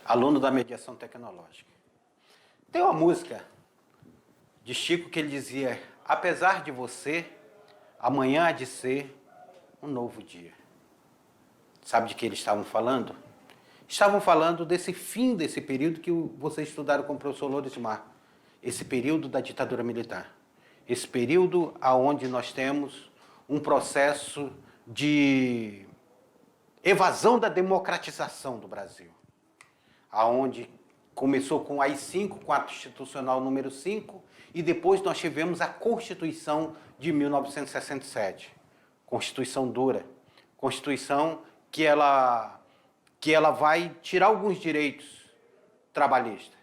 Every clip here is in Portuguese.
aluno da mediação tecnológica. Tem uma música de Chico que ele dizia: apesar de você, amanhã há de ser um novo dia. Sabe de que eles estavam falando? Estavam falando desse fim desse período que vocês estudaram com o professor Loures Mar, esse período da ditadura militar, esse período onde nós temos um processo de evasão da democratização do Brasil, aonde começou com a AI-5, com a Constitucional número 5, e depois nós tivemos a Constituição de 1967. Constituição dura, Constituição que ela vai tirar alguns direitos trabalhistas.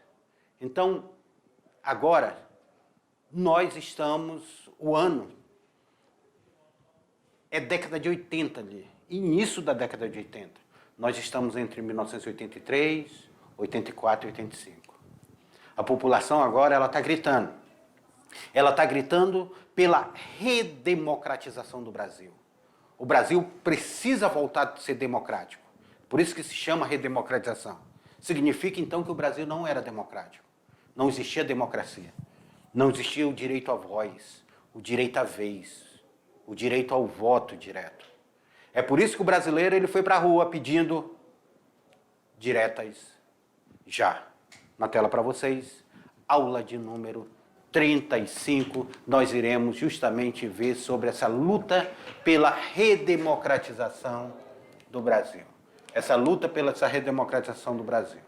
Então, agora, nós estamos, o ano é década de 80 ali, início da década de 80. Nós estamos entre 1983, 84 e 85. A população agora ela está gritando. Ela está gritando pela redemocratização do Brasil. O Brasil precisa voltar a ser democrático. Por isso que se chama redemocratização. Significa, então, que o Brasil não era democrático. Não existia democracia. Não existia o direito à voz, o direito à vez, o direito ao voto direto. É por isso que o brasileiro ele foi para a rua pedindo diretas já. Na tela para vocês, aula de número 35, nós iremos justamente ver sobre essa luta pela redemocratização do Brasil. Essa luta pela essa redemocratização do Brasil.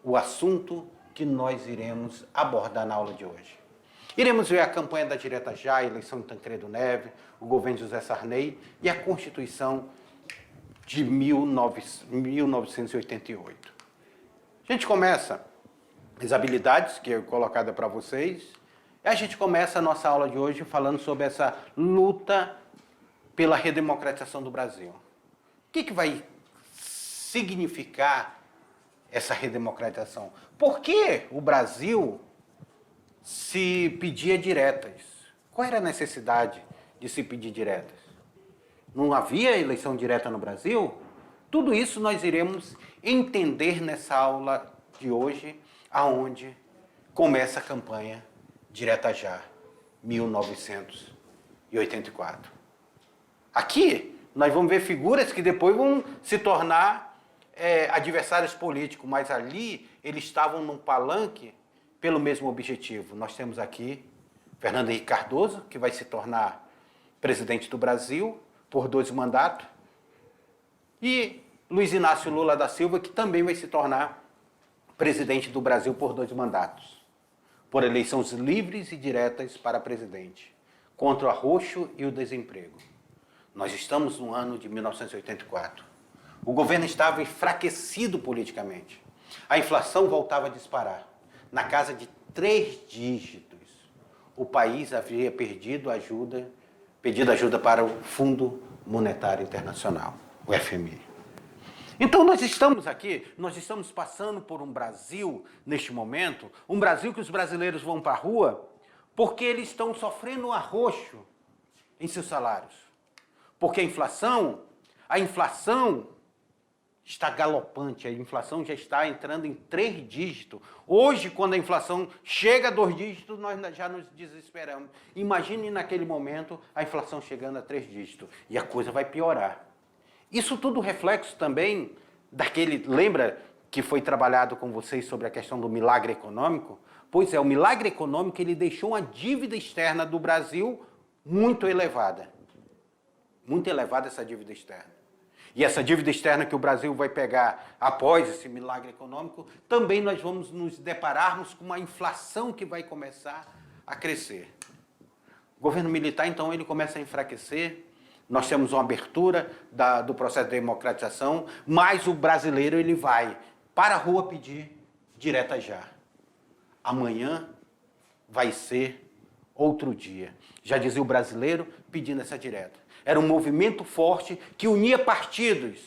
O assunto que nós iremos abordar na aula de hoje. Iremos ver a campanha da Direta Já, a eleição de Tancredo Neves, o governo de José Sarney e a Constituição de 1988. A gente começa as habilidades que é colocada para vocês, e a gente começa a nossa aula de hoje falando sobre essa luta pela redemocratização do Brasil. O que vai significar essa redemocratização? Por que o Brasil se pedia diretas? Qual era a necessidade de se pedir diretas? Não havia eleição direta no Brasil? Tudo isso nós iremos entender nessa aula de hoje, aonde começa a campanha Direta Já, 1984. Aqui nós vamos ver figuras que depois vão se tornar adversários políticos, mas ali eles estavam num palanque pelo mesmo objetivo. Nós temos aqui Fernando Henrique Cardoso, que vai se tornar presidente do Brasil por 2 mandatos, e Luiz Inácio Lula da Silva, que também vai se tornar presidente do Brasil por 2 mandatos, por eleições livres e diretas para presidente, contra o arroxo e o desemprego. Nós estamos no ano de 1984. O governo estava enfraquecido politicamente. A inflação voltava a disparar. Na casa de 3 dígitos, o país havia pedido ajuda para o Fundo Monetário Internacional, o FMI. Então nós estamos passando por um Brasil, neste momento, um Brasil que os brasileiros vão para a rua porque eles estão sofrendo um arroxo em seus salários. Porque a inflação está galopante, a inflação já está entrando em 3 dígitos. Hoje, quando a inflação chega a 2 dígitos, nós já nos desesperamos. Imagine naquele momento a inflação chegando a 3 dígitos e a coisa vai piorar. Isso tudo reflexo também daquele... Lembra que foi trabalhado com vocês sobre a questão do milagre econômico? Pois é, o milagre econômico ele deixou uma dívida externa do Brasil muito elevada. Muito elevada essa dívida externa. E essa dívida externa que o Brasil vai pegar após esse milagre econômico, também nós vamos nos depararmos com uma inflação que vai começar a crescer. O governo militar, então, ele começa a enfraquecer. Nós temos uma abertura do processo de democratização, mas o brasileiro ele vai para a rua pedir direta já. Amanhã vai ser outro dia. Já dizia o brasileiro pedindo essa direta. Era um movimento forte que unia partidos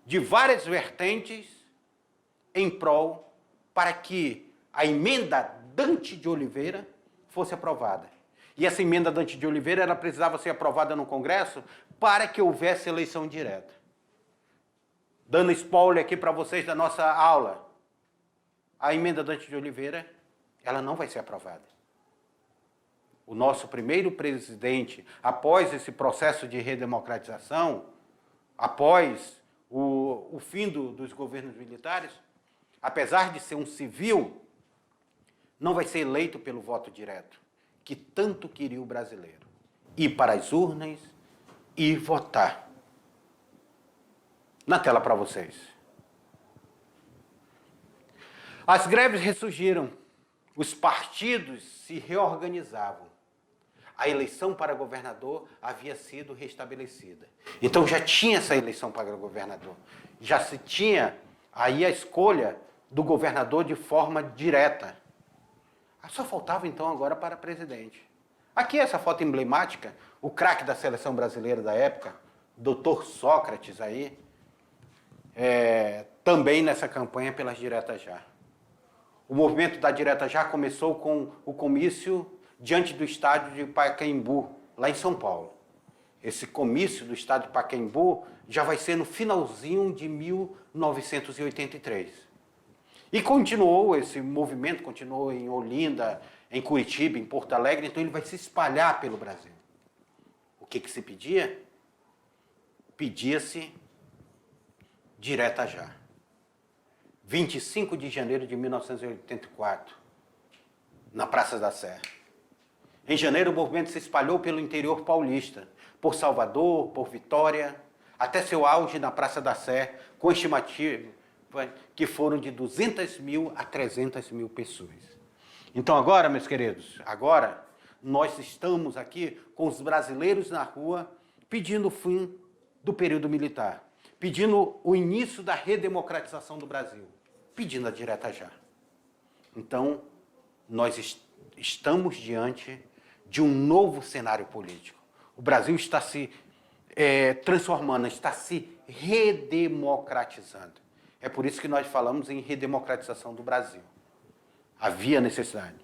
de várias vertentes em prol para que a emenda Dante de Oliveira fosse aprovada. E essa emenda Dante de Oliveira ela precisava ser aprovada no Congresso para que houvesse eleição direta. Dando spoiler aqui para vocês da nossa aula, a emenda Dante de Oliveira, ela não vai ser aprovada. O nosso primeiro presidente, após esse processo de redemocratização, após o fim dos governos militares, apesar de ser um civil, não vai ser eleito pelo voto direto, que tanto queria o brasileiro. Ir para as urnas e votar. Na tela para vocês. As greves ressurgiram, os partidos se reorganizavam. A eleição para governador havia sido restabelecida. Então já tinha essa eleição para governador. Já se tinha aí a escolha do governador de forma direta. Só faltava então agora para presidente. Aqui essa foto emblemática, o craque da seleção brasileira da época, Dr. Sócrates aí, também nessa campanha pelas diretas já. O movimento da direta já começou com o comício diante do estádio de Pacaembu, lá em São Paulo. Esse comício do estádio de Pacaembu já vai ser no finalzinho de 1983. E continuou, esse movimento continuou em Olinda, em Curitiba, em Porto Alegre, então ele vai se espalhar pelo Brasil. O que se pedia? Pedia-se direta já. 25 de janeiro de 1984, na Praça da Sé. Em janeiro, o movimento se espalhou pelo interior paulista, por Salvador, por Vitória, até seu auge na Praça da Sé, com estimativa que foram de 200 mil a 300 mil pessoas. Então agora, meus queridos, agora nós estamos aqui com os brasileiros na rua pedindo o fim do período militar, pedindo o início da redemocratização do Brasil, pedindo a direta já. Então, nós estamos diante de um novo cenário político. O Brasil está se transformando, está se redemocratizando. É por isso que nós falamos em redemocratização do Brasil. Havia necessidade.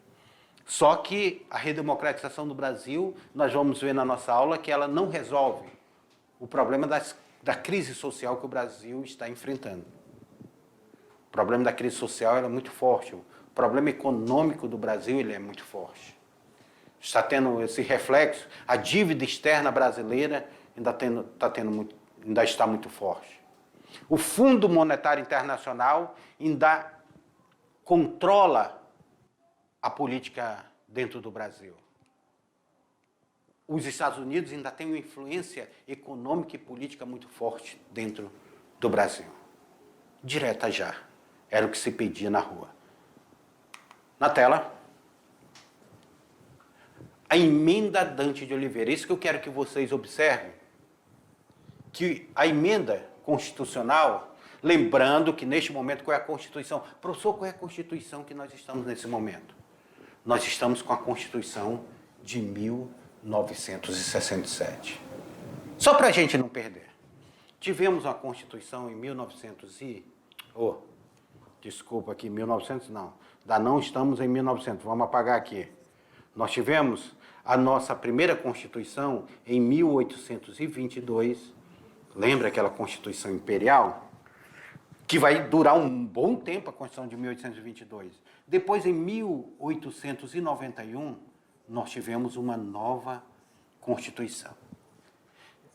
Só que a redemocratização do Brasil, nós vamos ver na nossa aula que ela não resolve o problema da crise social que o Brasil está enfrentando. O problema da crise social é muito forte. O problema econômico do Brasil ele é muito forte. Está tendo esse reflexo. A dívida externa brasileira ainda está muito forte. O Fundo Monetário Internacional ainda controla a política dentro do Brasil. Os Estados Unidos ainda têm uma influência econômica e política muito forte dentro do Brasil. Direta já. Era o que se pedia na rua. Na tela. A emenda Dante de Oliveira. Isso que eu quero que vocês observem. Que a emenda constitucional, lembrando que neste momento qual é a Constituição? Professor, qual é a Constituição que nós estamos nesse momento? Nós estamos com a Constituição de 1967. Só para a gente não perder. Tivemos uma Constituição em 1900 não. Ainda não estamos em 1900, vamos apagar aqui. Nós tivemos a nossa primeira Constituição em 1822, lembra aquela Constituição Imperial? Que vai durar um bom tempo, a Constituição de 1822. Depois, em 1891, nós tivemos uma nova Constituição.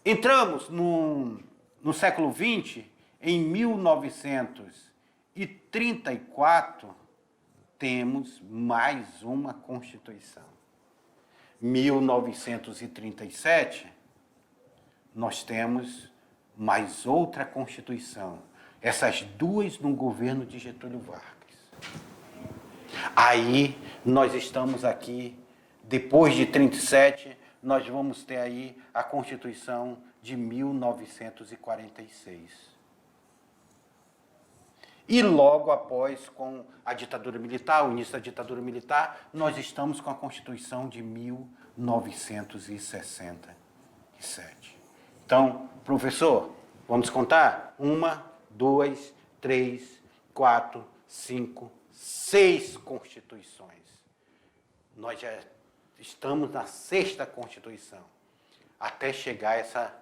Entramos no século XX, em 1934, temos mais uma Constituição. 1937, nós temos mais outra Constituição. Essas duas no governo de Getúlio Vargas. Aí, nós estamos aqui, depois de 37, nós vamos ter aí a Constituição de 1946. E logo após, com a ditadura militar, o início da ditadura militar, nós estamos com a Constituição de 1967. Então, professor, vamos contar? 1, 2, 3, 4, 5, 6 Constituições. Nós já estamos na 6ª Constituição, até chegar essa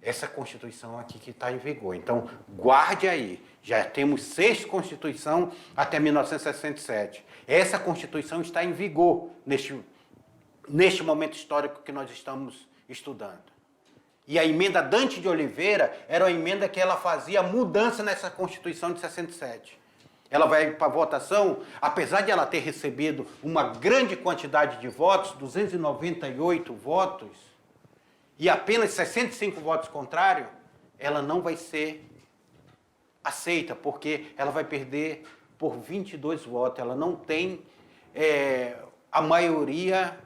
essa Constituição aqui que está em vigor. Então, guarde aí. Já temos 6 Constituições até 1967. Essa Constituição está em vigor neste momento histórico que nós estamos estudando. E a emenda Dante de Oliveira era uma emenda que ela fazia mudança nessa Constituição de 67. Ela vai para votação, apesar de ela ter recebido uma grande quantidade de votos, 298 votos, e apenas 65 votos contrários, ela não vai ser aceita, porque ela vai perder por 22 votos. Ela não tem a maioria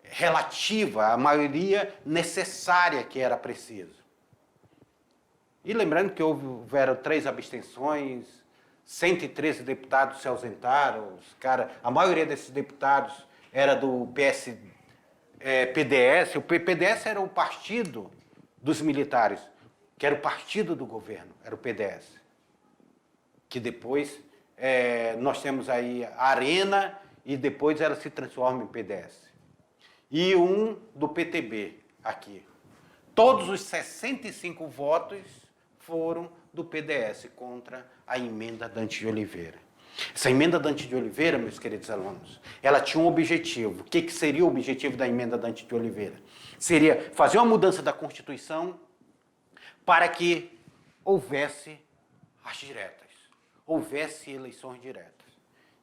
relativa, a maioria necessária que era preciso. E lembrando que houveram 3 abstenções, 113 deputados se ausentaram, a maioria desses deputados era do PDS. O PDS era o partido dos militares, que era o partido do governo, era o PDS. Que depois nós temos aí a Arena e depois ela se transforma em PDS. E um do PTB aqui. Todos os 65 votos foram do PDS contra a emenda Dante de Oliveira. Essa emenda Dante de Oliveira, meus queridos alunos, ela tinha um objetivo. O que seria o objetivo da emenda Dante de Oliveira? Seria fazer uma mudança da Constituição para que houvesse as diretas, houvesse eleições diretas.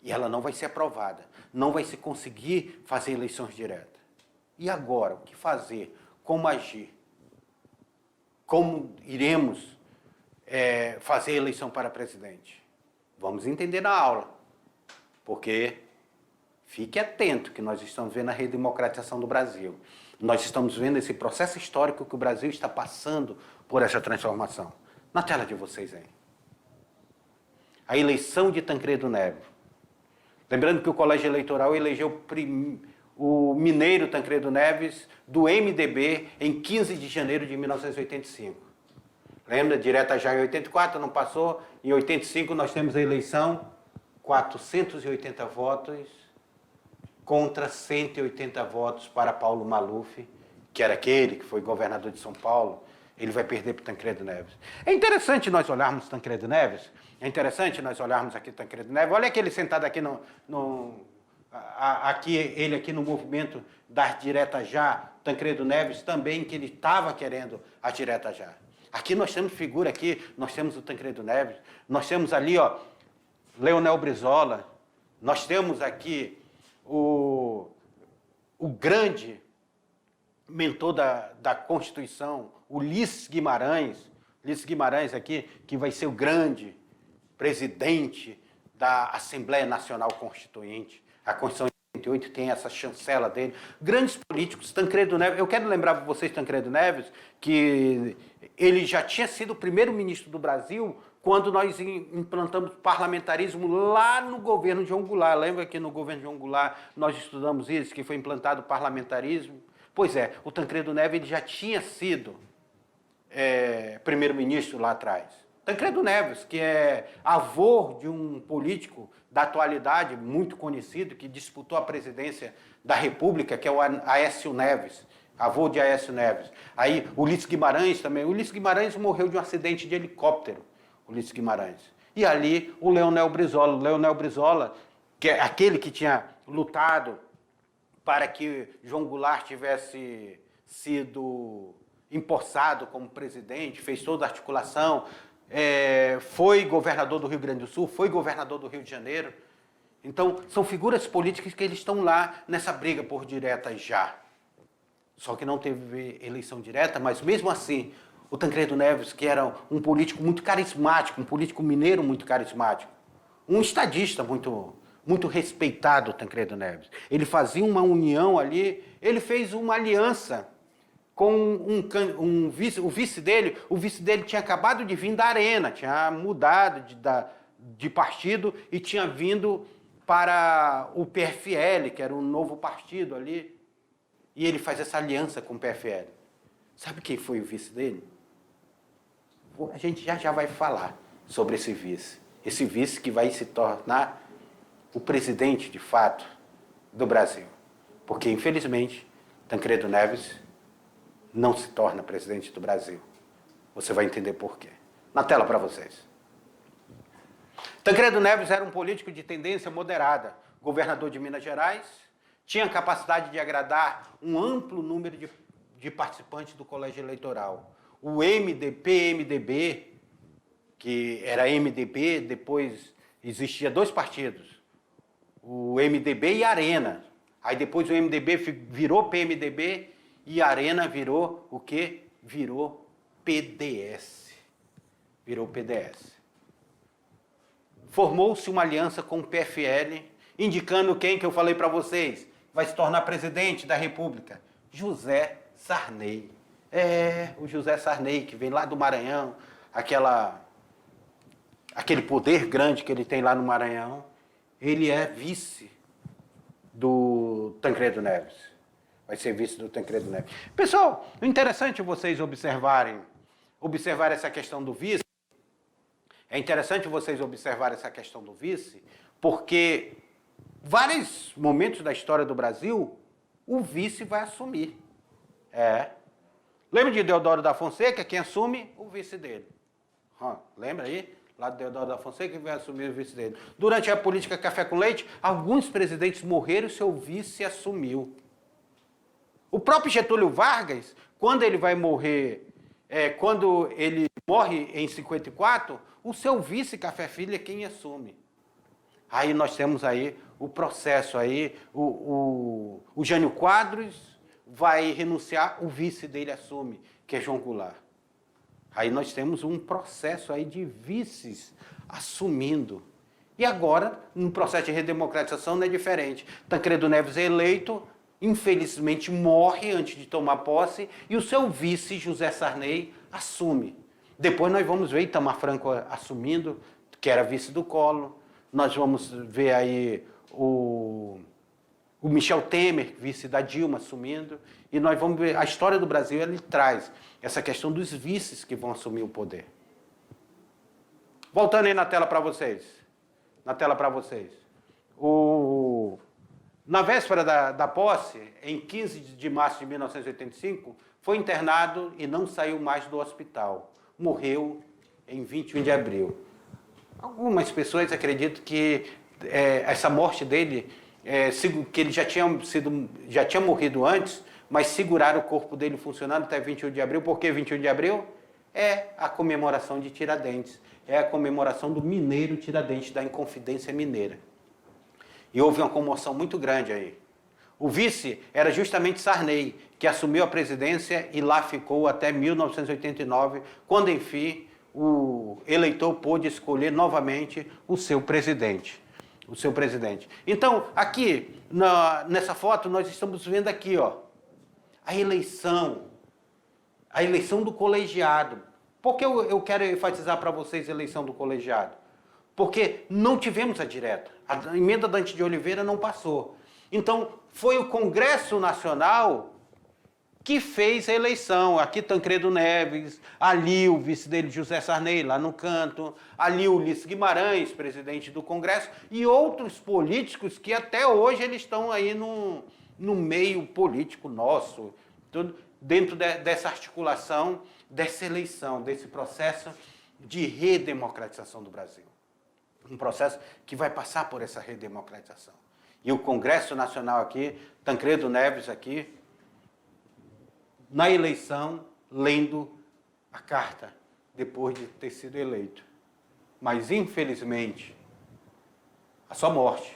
E ela não vai ser aprovada, não vai se conseguir fazer eleições diretas. E agora, o que fazer? Como agir? Como iremos fazer a eleição para presidente? Vamos entender na aula, porque fique atento que nós estamos vendo a redemocratização do Brasil. Nós estamos vendo esse processo histórico que o Brasil está passando por essa transformação. Na tela de vocês aí. A eleição de Tancredo Neves. Lembrando que o Colégio Eleitoral elegeu o mineiro Tancredo Neves do MDB em 15 de janeiro de 1985. Lembra? Direta já em 84, não passou. Em 85 nós temos a eleição, 480 votos contra 180 votos para Paulo Maluf, que era aquele que foi governador de São Paulo. Ele vai perder para o Tancredo Neves. É interessante nós olharmos Tancredo Neves. É interessante nós olharmos aqui Tancredo Neves. Olha aquele sentado aqui ele aqui no movimento das diretas já, Tancredo Neves também, que ele estava querendo as diretas já. Aqui nós temos figura aqui, nós temos o Tancredo Neves, nós temos ali, Leonel Brizola, nós temos aqui o grande mentor da Constituição, Ulisses Guimarães aqui, que vai ser o grande presidente da Assembleia Nacional Constituinte. A Constituição de 88 tem essa chancela dele. Grandes políticos, Tancredo Neves. Eu quero lembrar para vocês, Tancredo Neves, que ele já tinha sido o primeiro-ministro do Brasil quando nós implantamos parlamentarismo lá no governo de João Goulart. Lembra que no governo de João Goulart nós estudamos isso, que foi implantado o parlamentarismo? Pois é, o Tancredo Neves ele já tinha sido primeiro-ministro lá atrás. Tancredo Neves, que é avô de um político da atualidade, muito conhecido, que disputou a presidência da República, que é o Aécio Neves, avô de Aécio Neves. Aí, Ulisses Guimarães também. Ulisses Guimarães morreu de um acidente de helicóptero, Ulisses Guimarães. E ali, o Leonel Brizola. O Leonel Brizola, que é aquele que tinha lutado para que João Goulart tivesse sido empossado como presidente, fez toda a articulação, foi governador do Rio Grande do Sul, foi governador do Rio de Janeiro. Então, são figuras políticas que eles estão lá nessa briga por diretas já. Só que não teve eleição direta, mas mesmo assim, o Tancredo Neves, que era um político muito carismático, um político mineiro muito carismático, um estadista muito respeitado, o Tancredo Neves. Ele fazia uma união ali, ele fez uma aliança com o vice dele tinha acabado de vir da Arena, tinha mudado de partido e tinha vindo para o PFL, que era um novo partido ali, e ele faz essa aliança com o PFL. Sabe quem foi o vice dele? A gente já vai falar sobre esse vice que vai se tornar o presidente, de fato, do Brasil. Porque, infelizmente, Tancredo Neves não se torna presidente do Brasil. Você vai entender por quê. Na tela para vocês. Tancredo Neves era um político de tendência moderada, governador de Minas Gerais, tinha capacidade de agradar um amplo número de participantes do colégio eleitoral. O MDB, que era MDB, depois existia dois partidos, o MDB e a Arena. Aí depois o MDB virou PMDB e a Arena virou o quê? Virou PDS. Virou PDS. Formou-se uma aliança com o PFL, indicando quem que eu falei para vocês vai se tornar presidente da República? José Sarney. O José Sarney, que vem lá do Maranhão, aquele poder grande que ele tem lá no Maranhão, ele é vice do Tancredo Neves. Vai ser vice do Tancredo Neves. Pessoal, o interessante é vocês observar essa questão do vice. É interessante vocês observarem essa questão do vice, porque vários momentos da história do Brasil, o vice vai assumir. Lembra de Deodoro da Fonseca? Quem assume? O vice dele. Lembra aí? Lá do Deodoro da Fonseca, quem vai assumir o vice dele. Durante a política café com leite, alguns presidentes morreram e seu vice assumiu. O próprio Getúlio Vargas, quando ele vai morrer, quando ele morre em 54, o seu vice Café Filho é quem assume. Aí nós temos aí o processo aí, o Jânio Quadros vai renunciar, o vice dele assume, que é João Goulart. Aí nós temos um processo aí de vices assumindo. E agora, no processo de redemocratização, não é diferente. Tancredo Neves é eleito, infelizmente morre antes de tomar posse, e o seu vice, José Sarney, assume. Depois nós vamos ver Itamar Franco assumindo, que era vice do Collor. Nós vamos ver aí o Michel Temer, vice da Dilma, assumindo. E nós vamos ver, a história do Brasil, ele traz essa questão dos vices que vão assumir o poder. Voltando aí na tela para vocês. Na tela para vocês. Na véspera da posse, em 15 de março de 1985, foi internado e não saiu mais do hospital. Morreu em 21 de abril. Algumas pessoas acreditam que essa morte dele, que ele já tinha morrido antes, mas seguraram o corpo dele funcionando até 21 de abril. Por que 21 de abril? É a comemoração de Tiradentes. É a comemoração do mineiro Tiradentes, da Inconfidência Mineira. E houve uma comoção muito grande aí. O vice era justamente Sarney, que assumiu a presidência e lá ficou até 1989, quando, enfim, o eleitor pôde escolher novamente o seu presidente. Então, aqui, nessa foto, nós estamos vendo aqui, a eleição do colegiado. Por que eu quero enfatizar para vocês a eleição do colegiado? Porque não tivemos a direta. A emenda Dante de Oliveira não passou. Então, foi o Congresso Nacional que fez a eleição. Aqui Tancredo Neves, ali o vice dele, José Sarney, lá no canto, ali Ulisses Guimarães, presidente do Congresso, e outros políticos que até hoje eles estão aí no meio político nosso, dentro dessa articulação, dessa eleição, desse processo de redemocratização do Brasil. Um processo que vai passar por essa redemocratização. E o Congresso Nacional aqui, Tancredo Neves aqui, na eleição, lendo a carta, depois de ter sido eleito. Mas, infelizmente, a sua morte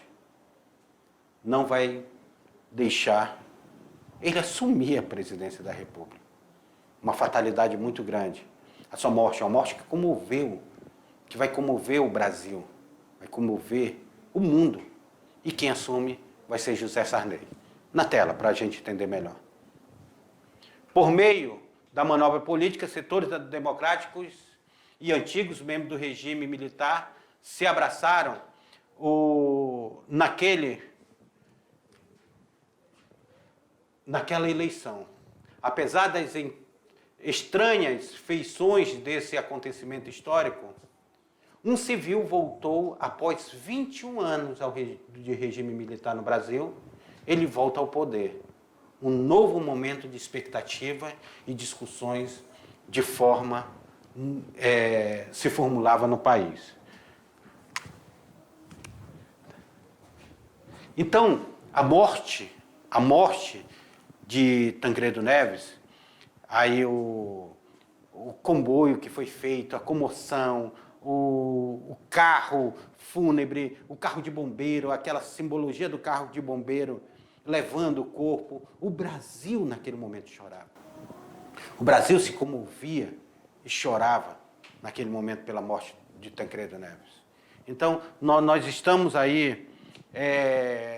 não vai deixar ele assumir a presidência da República. Uma fatalidade muito grande. A sua morte é uma morte que comoveu, que vai comover o Brasil, vai comover o mundo. E quem assume vai ser José Sarney. Na tela, para a gente entender melhor. Por meio da manobra política, setores democráticos e antigos membros do regime militar se abraçaram naquela eleição. Apesar das estranhas feições desse acontecimento histórico, um civil voltou após 21 anos de regime militar no Brasil, ele volta ao poder. um novo momento de expectativa e discussões de forma se formulava no país. Então, a morte de Tancredo Neves, aí o comboio que foi feito, a comoção, o carro fúnebre, o carro de bombeiro, aquela simbologia do carro de bombeiro levando o corpo, o Brasil naquele momento chorava. O Brasil se comovia e chorava naquele momento pela morte de Tancredo Neves. Então, nós estamos aí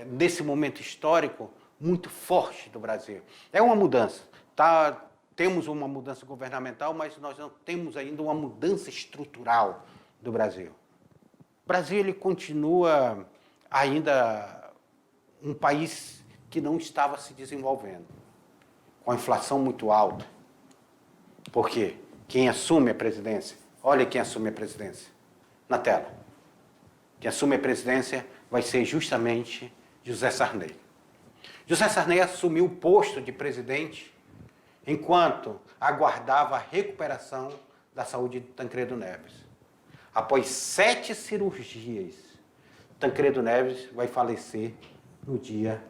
nesse momento histórico muito forte do Brasil. É uma mudança, tá? Temos uma mudança governamental, mas nós não temos ainda uma mudança estrutural do Brasil. O Brasil ele continua ainda um país que não estava se desenvolvendo, com a inflação muito alta. Por quê? Quem assume a presidência? Olha quem assume a presidência na tela. Quem assume a presidência vai ser justamente José Sarney. José Sarney assumiu o posto de presidente enquanto aguardava a recuperação da saúde de Tancredo Neves. Após 7 cirurgias, Tancredo Neves vai falecer no dia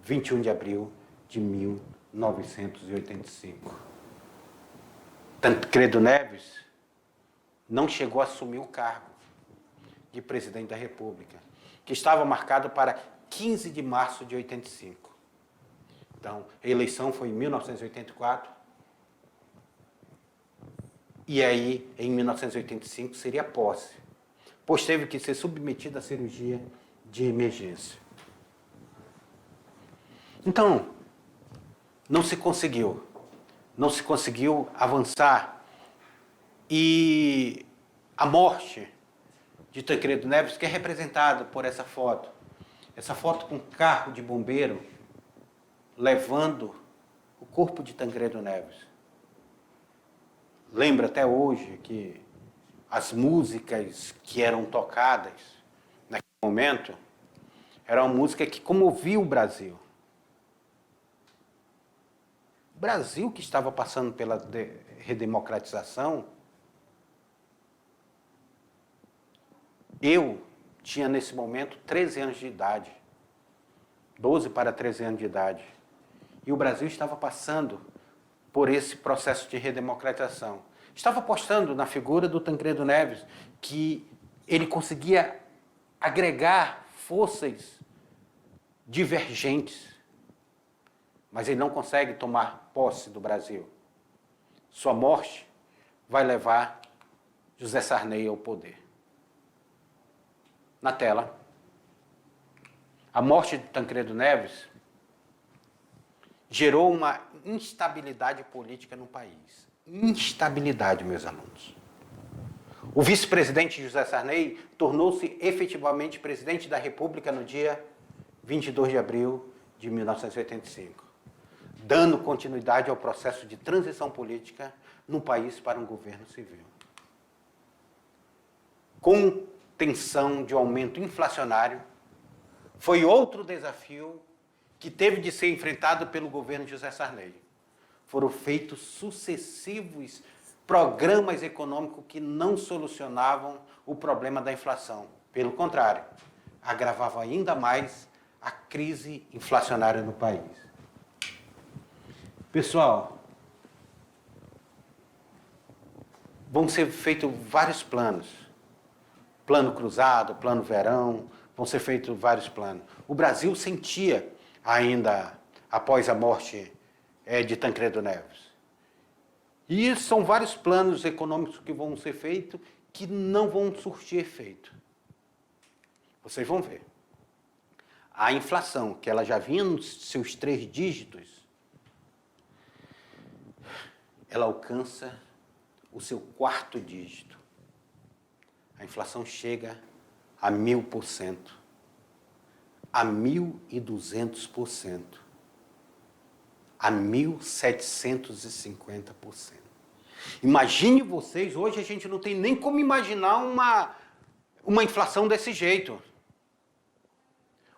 21 de abril de 1985. Tancredo Neves não chegou a assumir o cargo de presidente da República, que estava marcado para 15 de março de 85. Então, a eleição foi em 1984, e aí, em 1985, seria a posse, pois teve que ser submetido à cirurgia de emergência. Então, não se conseguiu avançar, e a morte de Tancredo Neves, que é representado por essa foto com um carro de bombeiro levando o corpo de Tancredo Neves. Lembro até hoje que as músicas que eram tocadas naquele momento eram uma música que comovia o Brasil. O Brasil que estava passando pela redemocratização. Eu tinha nesse momento 13 anos de idade, 12 para 13 anos de idade. E o Brasil estava passando por esse processo de redemocratização. Estava apostando na figura do Tancredo Neves, que ele conseguia agregar forças divergentes, mas ele não consegue tomar posse do Brasil. Sua morte vai levar José Sarney ao poder. Na tela, a morte de Tancredo Neves gerou uma instabilidade política no país. Instabilidade, meus alunos. O vice-presidente José Sarney tornou-se efetivamente presidente da República no dia 22 de abril de 1985, dando continuidade ao processo de transição política no país para um governo civil. Contenção de aumento inflacionário foi outro desafio que teve de ser enfrentado pelo governo de José Sarney. Foram feitos sucessivos programas econômicos que não solucionavam o problema da inflação. Pelo contrário, agravavam ainda mais a crise inflacionária no país. Pessoal, vão ser feitos vários planos. Plano cruzado, plano verão, vão ser feitos vários planos. O Brasil sentia ainda, após a morte de Tancredo Neves. E são vários planos econômicos que vão ser feitos que não vão surtir efeito. Vocês vão ver. A inflação, que ela já vinha nos seus 3 dígitos, ela alcança o seu 4º dígito. A inflação chega a 1000%, a 1.200%, a 1.750%. Imagine vocês, hoje a gente não tem nem como imaginar uma inflação desse jeito.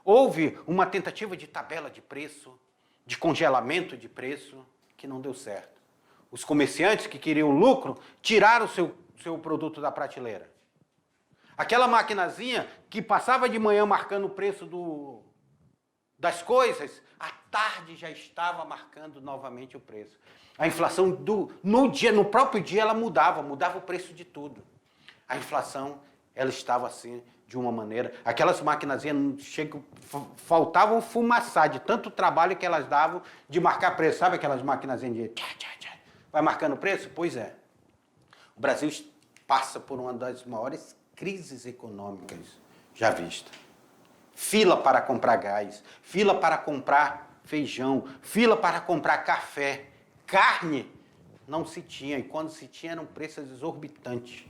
Houve uma tentativa de tabela de preço de congelamento de preço que não deu certo. Os comerciantes que queriam lucro tiraram o seu produto da prateleira. Aquela maquinazinha que passava de manhã marcando o preço das coisas, à tarde já estava marcando novamente o preço. A inflação, no próprio dia, ela mudava o preço de tudo. A inflação, ela estava assim, de uma maneira... Aquelas maquinazinhas faltavam fumaçar de tanto trabalho que elas davam de marcar preço. Sabe aquelas maquinazinhas de... Vai marcando preço? Pois é. O Brasil passa por uma das maiores crises econômicas já vistas. Fila para comprar gás, fila para comprar feijão, fila para comprar café, carne não se tinha, e quando se tinha eram preços exorbitantes.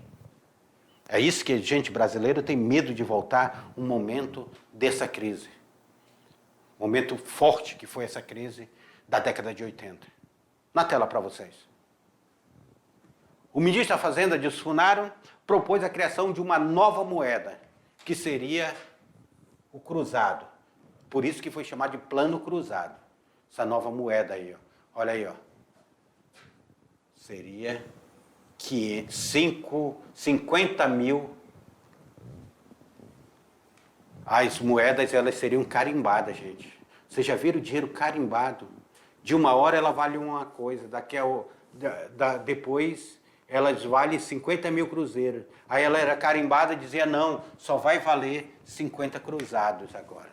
É isso que a gente brasileiro tem medo de voltar um momento dessa crise. Um momento forte que foi essa crise da década de 80. Na tela para vocês. O ministro da Fazenda, Dilson Funaro, propôs a criação de uma nova moeda, que seria o cruzado. Por isso que foi chamado de plano cruzado. Essa nova moeda aí, ó. Olha aí, ó. Seria 50 mil. As moedas, elas seriam carimbadas, gente. Vocês já viram o dinheiro carimbado? De uma hora ela vale uma coisa, depois elas valem 50 mil cruzeiros. Aí ela era carimbada e dizia, não, só vai valer 50 cruzados agora.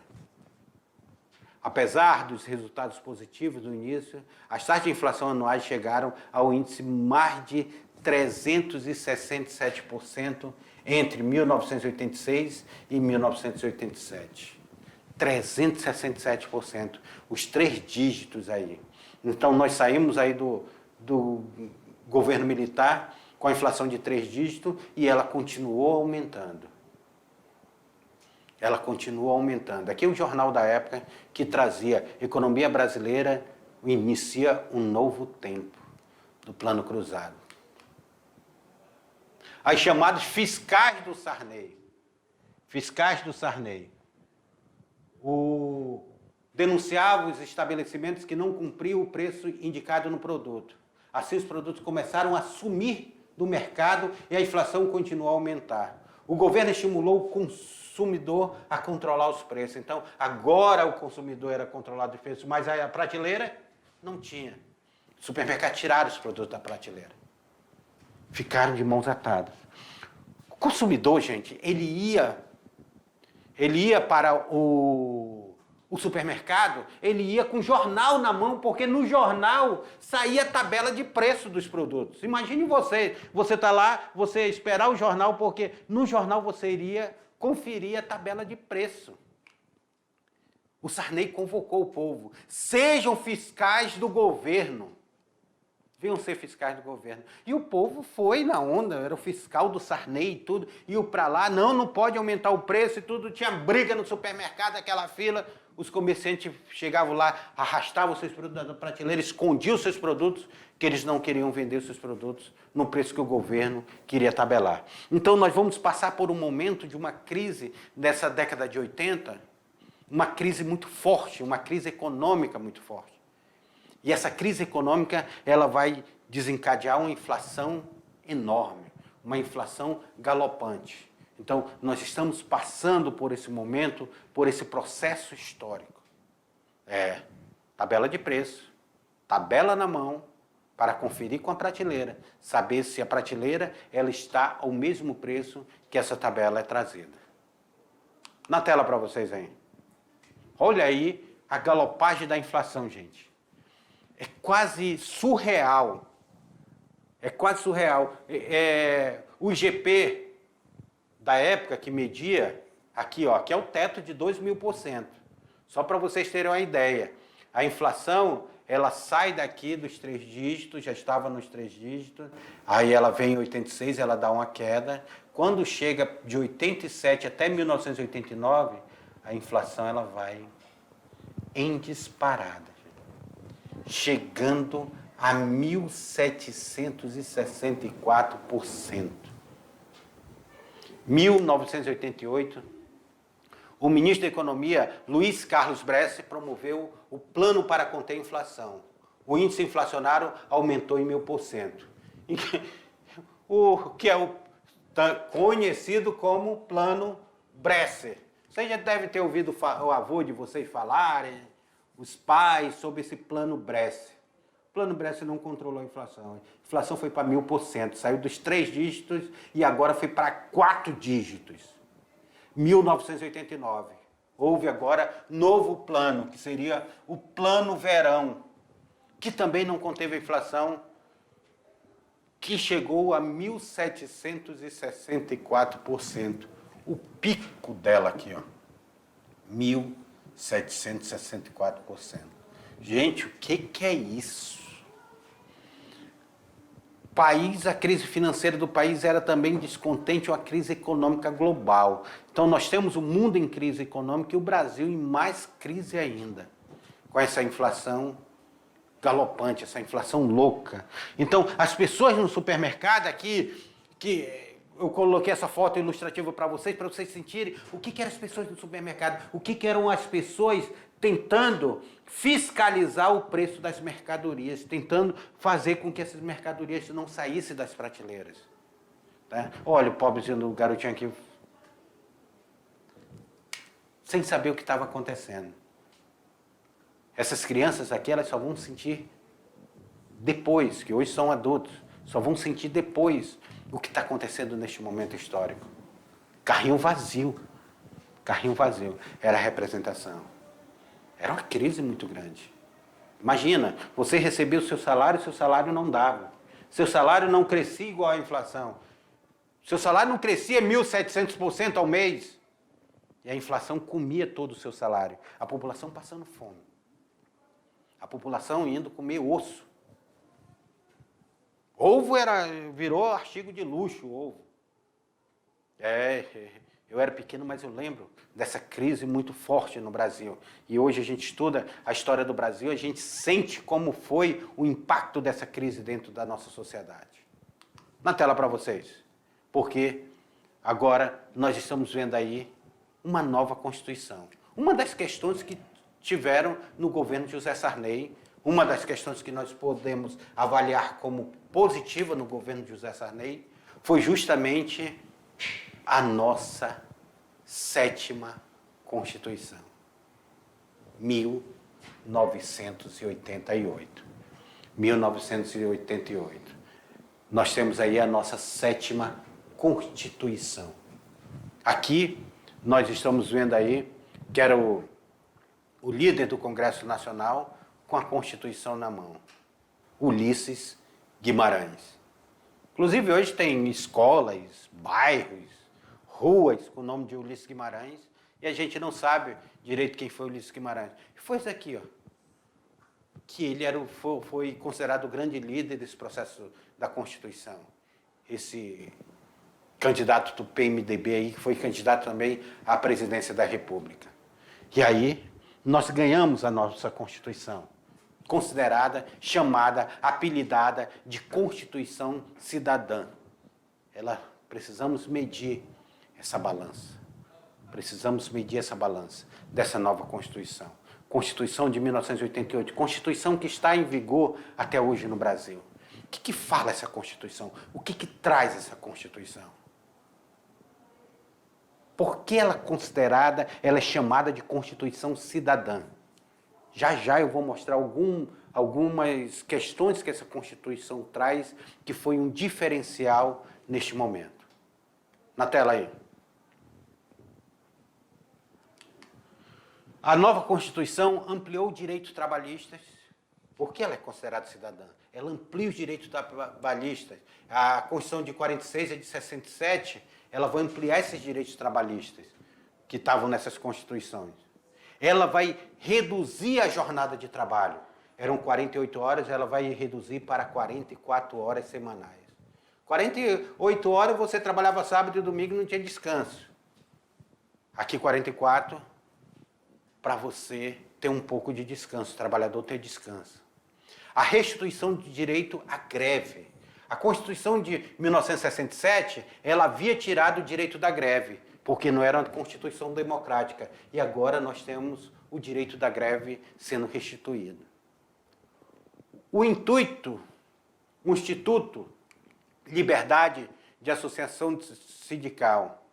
Apesar dos resultados positivos no início, as taxas de inflação anuais chegaram ao índice mais de 367% entre 1986 e 1987. 367%, os 3 dígitos aí. Então, nós saímos aí do governo militar com a inflação de 3 dígitos e ela continuou aumentando. Ela continua aumentando. Aqui é o jornal da época que trazia Economia Brasileira inicia um novo tempo do Plano Cruzado. As chamadas fiscais do Sarney. Fiscais do Sarney. Denunciava os estabelecimentos que não cumpriam o preço indicado no produto. Assim, os produtos começaram a sumir do mercado e a inflação continuou a aumentar. O governo estimulou o consumidor a controlar os preços. Então, agora o consumidor era controlado os preços, mas a prateleira não tinha. Os supermercados tiraram os produtos da prateleira. Ficaram de mãos atadas. O consumidor, gente, ele ia para o supermercado, ele ia com jornal na mão, porque no jornal saía a tabela de preço dos produtos. Imagine você está lá, você esperar o jornal, porque no jornal você iria conferir a tabela de preço. O Sarney convocou o povo, sejam fiscais do governo. Venham ser fiscais do governo. E o povo foi na onda, era o fiscal do Sarney e tudo, iam para lá, não pode aumentar o preço e tudo, tinha briga no supermercado, aquela fila, os comerciantes chegavam lá, arrastavam os seus produtos da prateleira, escondiam os seus produtos, que eles não queriam vender os seus produtos no preço que o governo queria tabelar. Então nós vamos passar por um momento de uma crise dessa década de 80, uma crise muito forte, uma crise econômica muito forte. E essa crise econômica, ela vai desencadear uma inflação enorme, uma inflação galopante. Então, nós estamos passando por esse momento, por esse processo histórico. Tabela de preço, tabela na mão, para conferir com a prateleira, saber se a prateleira ela está ao mesmo preço que essa tabela é trazida. Na tela para vocês aí. Olha aí a galopagem da inflação, gente. É quase surreal. É quase surreal. O IGP da época que media, aqui é o teto de 2.000%. Só para vocês terem uma ideia. A inflação, ela sai daqui dos 3 dígitos, já estava nos 3 dígitos, aí ela vem em 86, ela dá uma queda. Quando chega de 87 até 1989, a inflação ela vai em disparada, chegando a 1.764%. 1988, o ministro da Economia, Luiz Carlos Bresser, promoveu o Plano para Conter a Inflação. O índice inflacionário aumentou em 1000%. O que é conhecido como Plano Bresser. Você já deve ter ouvido o avô de vocês falarem, os pais, sobre esse Plano Bresser. O Plano Bresser não controlou a inflação. A inflação foi para 1000%, saiu dos 3 dígitos e agora foi para 4 dígitos. 1989. Houve agora novo plano, que seria o Plano Verão, que também não conteve a inflação, que chegou a 1764%. O pico dela aqui, ó, 1764%. Gente, o que é isso? A crise financeira do país era também descontente, uma crise econômica global. Então nós temos o mundo em crise econômica e o Brasil em mais crise ainda, com essa inflação galopante, essa inflação louca. Então as pessoas no supermercado aqui, que eu coloquei essa foto ilustrativa para vocês sentirem o que eram as pessoas no supermercado, o que eram as pessoas tentando fiscalizar o preço das mercadorias, tentando fazer com que essas mercadorias não saíssem das prateleiras. Tá? Olha o pobrezinho do garotinho aqui, sem saber o que estava acontecendo. Essas crianças aqui, elas só vão sentir depois, que hoje são adultos, só vão sentir depois o que está acontecendo neste momento histórico. Carrinho vazio. Carrinho vazio. Era a representação. Era uma crise muito grande. Imagina, você recebia o seu salário não dava. Seu salário não crescia igual à inflação. Seu salário não crescia 1.700% ao mês. E a inflação comia todo o seu salário. A população passando fome. A população indo comer osso. Ovo virou artigo de luxo, ovo. Eu era pequeno, mas eu lembro dessa crise muito forte no Brasil. E hoje a gente estuda a história do Brasil, a gente sente como foi o impacto dessa crise dentro da nossa sociedade. Na tela para vocês. Porque agora nós estamos vendo aí uma nova Constituição. Uma das questões que tiveram no governo de José Sarney, uma das questões que nós podemos avaliar como positiva no governo de José Sarney, foi justamente a nossa 7ª Constituição, 1988. 1988. Nós temos aí a nossa 7ª Constituição. Aqui nós estamos vendo aí que era o líder do Congresso Nacional com a Constituição na mão, Ulisses Guimarães. Inclusive hoje tem escolas, bairros, ruas com o nome de Ulisses Guimarães e a gente não sabe direito quem foi Ulisses Guimarães. Foi isso aqui, ó, que ele foi considerado o grande líder desse processo da Constituição. Esse candidato do PMDB aí, que foi candidato também à presidência da República. E aí nós ganhamos a nossa Constituição, considerada, chamada, apelidada de Constituição Cidadã. Precisamos medir essa balança. Precisamos medir essa balança dessa nova Constituição. Constituição de 1988, Constituição que está em vigor até hoje no Brasil. O que fala essa Constituição? O que traz essa Constituição? Por que ela é chamada de Constituição Cidadã? Já eu vou mostrar algumas questões que essa Constituição traz, que foi um diferencial neste momento. Na tela aí. A nova Constituição ampliou direitos trabalhistas. Por que ela é considerada cidadã? Ela amplia os direitos trabalhistas. A Constituição de 46 e de 67, ela vai ampliar esses direitos trabalhistas que estavam nessas constituições. Ela vai reduzir a jornada de trabalho. Eram 48 horas, ela vai reduzir para 44 horas semanais. 48 horas você trabalhava sábado e domingo e não tinha descanso. Aqui 44, para você ter um pouco de descanso, o trabalhador ter descanso. A restituição de direito à greve. A Constituição de 1967, ela havia tirado o direito da greve. porque não era uma Constituição democrática. E agora nós temos o direito da greve sendo restituído. O intuito, o Instituto Liberdade de Associação Sindical.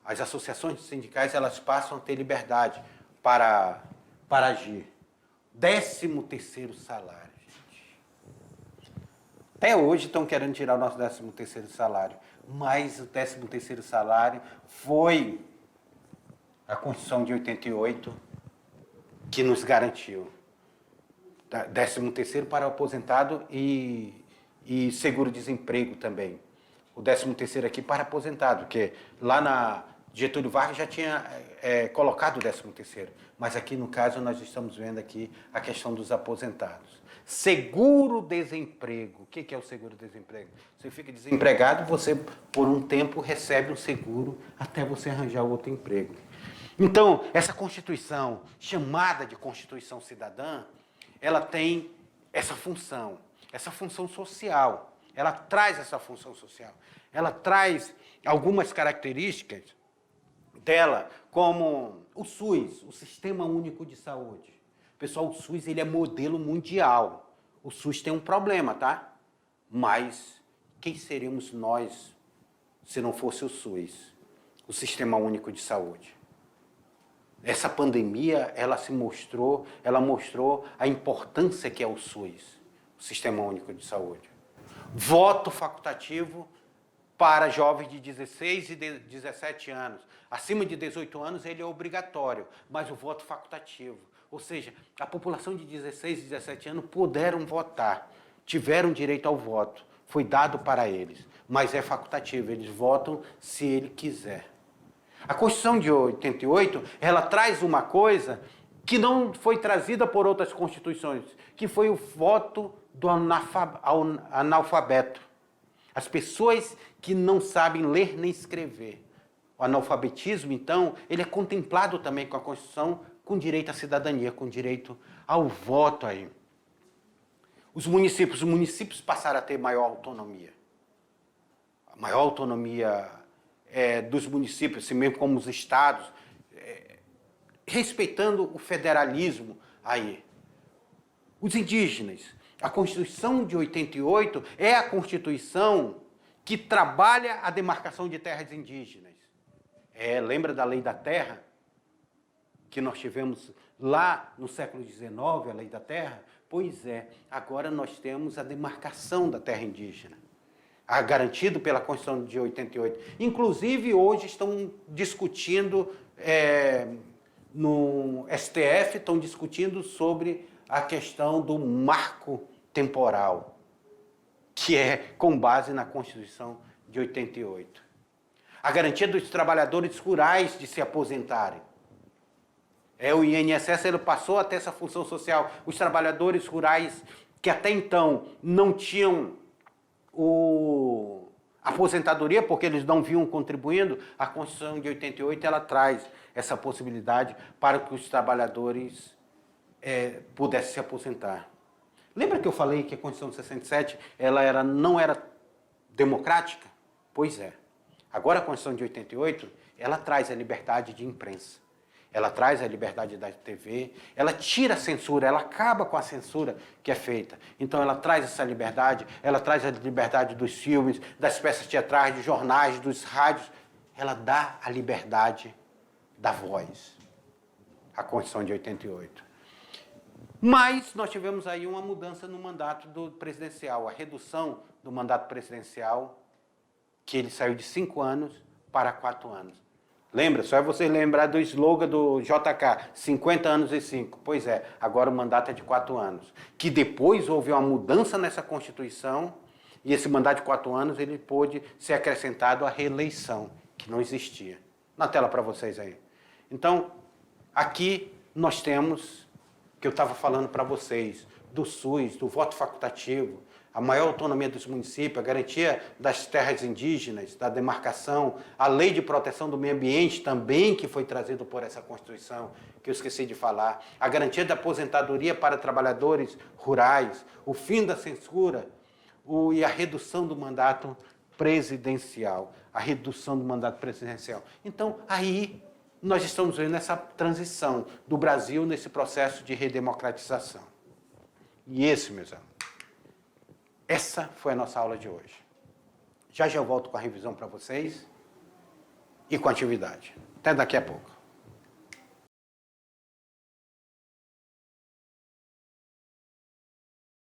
As associações sindicais, elas passam a ter liberdade para agir. 13º salário, gente. Até hoje estão querendo tirar o nosso 13º salário, mas o 13º salário foi a Constituição de 88 que nos garantiu. 13º para o aposentado e seguro-desemprego também. O 13º aqui para aposentado, porque lá na Getúlio Vargas já tinha colocado o 13º, mas aqui no caso nós estamos vendo aqui a questão dos aposentados. Seguro-desemprego. O que é o seguro-desemprego? Você fica desempregado, você por um tempo recebe um seguro até você arranjar outro emprego. Então, essa Constituição, chamada de Constituição Cidadã, ela tem essa função social. Ela traz essa função social. Ela traz algumas características dela, como o SUS, o Sistema Único de Saúde. Pessoal, o SUS ele é modelo mundial. O SUS tem um problema, tá? Mas quem seríamos nós se não fosse o SUS, o Sistema Único de Saúde? Essa pandemia, ela mostrou a importância que é o SUS, o Sistema Único de Saúde. Voto facultativo para jovens de 16 e 17 anos. Acima de 18 anos, ele é obrigatório, mas o voto facultativo. Ou seja, a população de 16 e 17 anos puderam votar, tiveram direito ao voto, foi dado para eles, mas é facultativo, eles votam se ele quiser. A Constituição de 88, ela traz uma coisa que não foi trazida por outras constituições, que foi o voto do analfabeto. As pessoas que não sabem ler nem escrever. O analfabetismo, então, ele é contemplado também com a Constituição, com direito à cidadania, com direito ao voto aí. Os municípios passaram a ter maior autonomia. A maior autonomia dos municípios, assim mesmo como os estados, respeitando o federalismo aí. Os indígenas, a Constituição de 88 é a Constituição que trabalha a demarcação de terras indígenas. Lembra da Lei da Terra? Que nós tivemos lá no século XIX, a Lei da Terra? Pois é, agora nós temos a demarcação da terra indígena, garantido pela Constituição de 88. Inclusive, hoje estão discutindo, no STF, estão discutindo sobre a questão do marco temporal, que é com base na Constituição de 88. A garantia dos trabalhadores rurais de se aposentarem. O INSS ele passou a ter essa função social. Os trabalhadores rurais que até então não tinham a aposentadoria, porque eles não vinham contribuindo, a Constituição de 88 ela traz essa possibilidade para que os trabalhadores pudessem se aposentar. Lembra que eu falei que a Constituição de 67 ela não era democrática? Pois é. Agora a Constituição de 88 ela traz a liberdade de imprensa. Ela traz a liberdade da TV, ela tira a censura, ela acaba com a censura que é feita. Então ela traz essa liberdade, ela traz a liberdade dos filmes, das peças teatrais, dos jornais, dos rádios. Ela dá a liberdade da voz, a Constituição de 88. Mas nós tivemos aí uma mudança no mandato do presidencial, a redução do mandato presidencial, que ele saiu de 5 anos para 4 anos. Lembra? Só é você lembrar do slogan do JK, 50 anos e 5. Pois é, agora o mandato é de 4 anos. Que depois houve uma mudança nessa Constituição e esse mandato de 4 anos ele pôde ser acrescentado à reeleição, que não existia. Na tela para vocês aí. Então, aqui nós temos, que eu estava falando para vocês, do SUS, do voto facultativo, a maior autonomia dos municípios, a garantia das terras indígenas, da demarcação, a lei de proteção do meio ambiente também, que foi trazido por essa Constituição, que eu esqueci de falar, a garantia da aposentadoria para trabalhadores rurais, o fim da censura e a redução do mandato presidencial, a redução do mandato presidencial. Então, aí nós estamos vendo essa transição do Brasil nesse processo de redemocratização. E esse, meus amigos, essa foi a nossa aula de hoje. Já eu volto com a revisão para vocês e com a atividade. Até daqui a pouco.